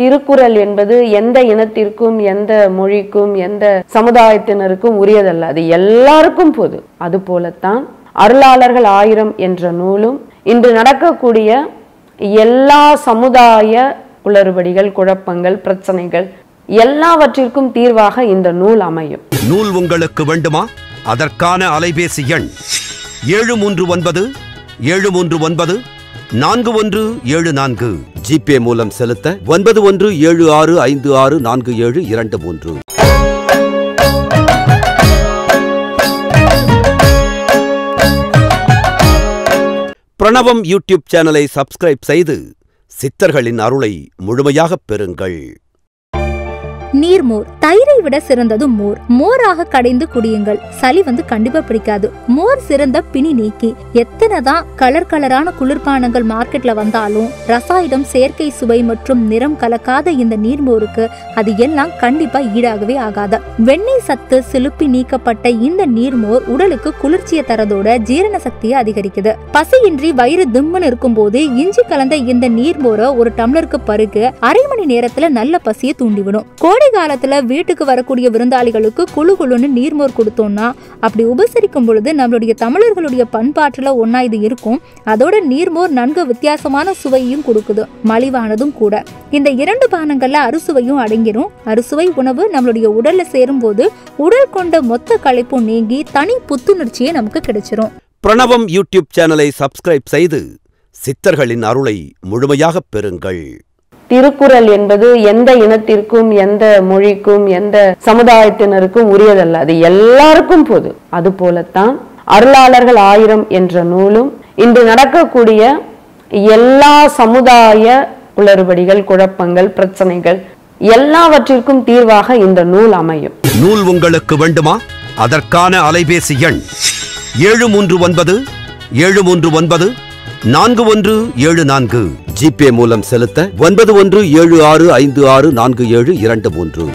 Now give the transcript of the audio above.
திருக்குறள் என்பது எந்த இனத்திற்கும் எந்த மொழிக்கும் எந்த சமுதாயத்தினருக்கும் உரியதல்ல, அது எல்லாருக்கும் பொது. அது போலத்தான் அருளாளர்கள் 1000 என்ற நூலும் இன்று நடக்கக்கூடிய எல்லா சமுதாய குளறுபடிகள், குழப்பங்கள், பிரச்சனைகள் எல்லாவற்றிற்கும் தீர்வாக இந்த நூல் அமையும். நூல் உங்களுக்கு வேண்டுமா? அதற்கான அலைபேசி எண் 739-739-4174. ஜிபே மூலம் செலுத்த 9176564723. பிரணவம் யூடியூப் சேனலை சப்ஸ்கிரைப் செய்து சித்தர்களின் அருளை முழுமையாகப் பெறுங்கள். நீர்மோர் தயிரை விட சிறந்தது மோர். மோராக கடைந்து குடியுங்கள். சளி கண்டிப்பா பிடிக்காது. மோர் சிறந்த பிணி நீக்கி. எத்தனைதான் கலரான குளிர்பானங்கள் மார்க்கெட்ல வந்தாலும் ரசாயனம், செயற்கை சுவை மற்றும் நிறம் கலக்காத இந்த நீர்மோருக்கு அது எல்லாம் கண்டிப்பா ஈடாகவே ஆகாது. வெண்ணெய் சத்து சிலுப்பி நீக்கப்பட்ட இந்த நீர்மோர் உடலுக்கு குளிர்ச்சியை தரதோட ஜீரண சக்தியை அதிகரிக்குது. பசியின்றி வயிறு திம்முன்னு இருக்கும் போது இஞ்சி கலந்த இந்த நீர்மோரை ஒரு டம்ளருக்கு பருகு அரை மணி நேரத்துல நல்ல பசியை தூண்டிவிடும். கோடை காலத்துல வீட்டுக்கு வரக்கூடிய விருந்தாளிகளுக்கு குழு குழுன்னு நீர்மோர் கொடுத்தோம்னா அப்படி உபசரிக்கும் பொழுது நம்மளுடைய தமிழர்களுடைய பண்பாட்டுல ஒன்னா இது இருக்கும். அதோட நீர்மோர் நன்கு வித்தியாசமான சுவையும் கொடுக்குது, மலிவானதும் கூட. இந்த 2 பானங்கள்ல அறுசுவையும் அடங்கிடும். அறுசுவை உணவு நம்மளுடைய உடல்ல சேரும் போது உடல் கொண்ட மொத்த களைப்பும் நீங்கி தனி புத்துணர்ச்சியே நமக்கு கிடைச்சிரும். பிரணவம் யூடியூப் சேனலை சப்ஸ்கிரைப் செய்து சித்தர்களின் அருளை முழுமையாகப் பெறுங்கள். திருக்குறள் என்பது எந்த இனத்திற்கும் எந்த மொழிக்கும் எந்த சமுதாயத்தினருக்கும் உரியதல்ல, அது எல்லாருக்கும் பொது. அது போலத்தான் அருளாளர்கள் 1000 என்ற நூலும் இன்று நடக்கக்கூடிய எல்லா சமுதாய குளறுபடிகள், குழப்பங்கள், பிரச்சனைகள் எல்லாவற்றிற்கும் தீர்வாக இந்த நூல் அமையும். நூல் உங்களுக்கு வேண்டுமா? அதற்கான அலைபேசி எண் 739-739-4174. ஜிபே மூலம் செலுத்த 9176564723.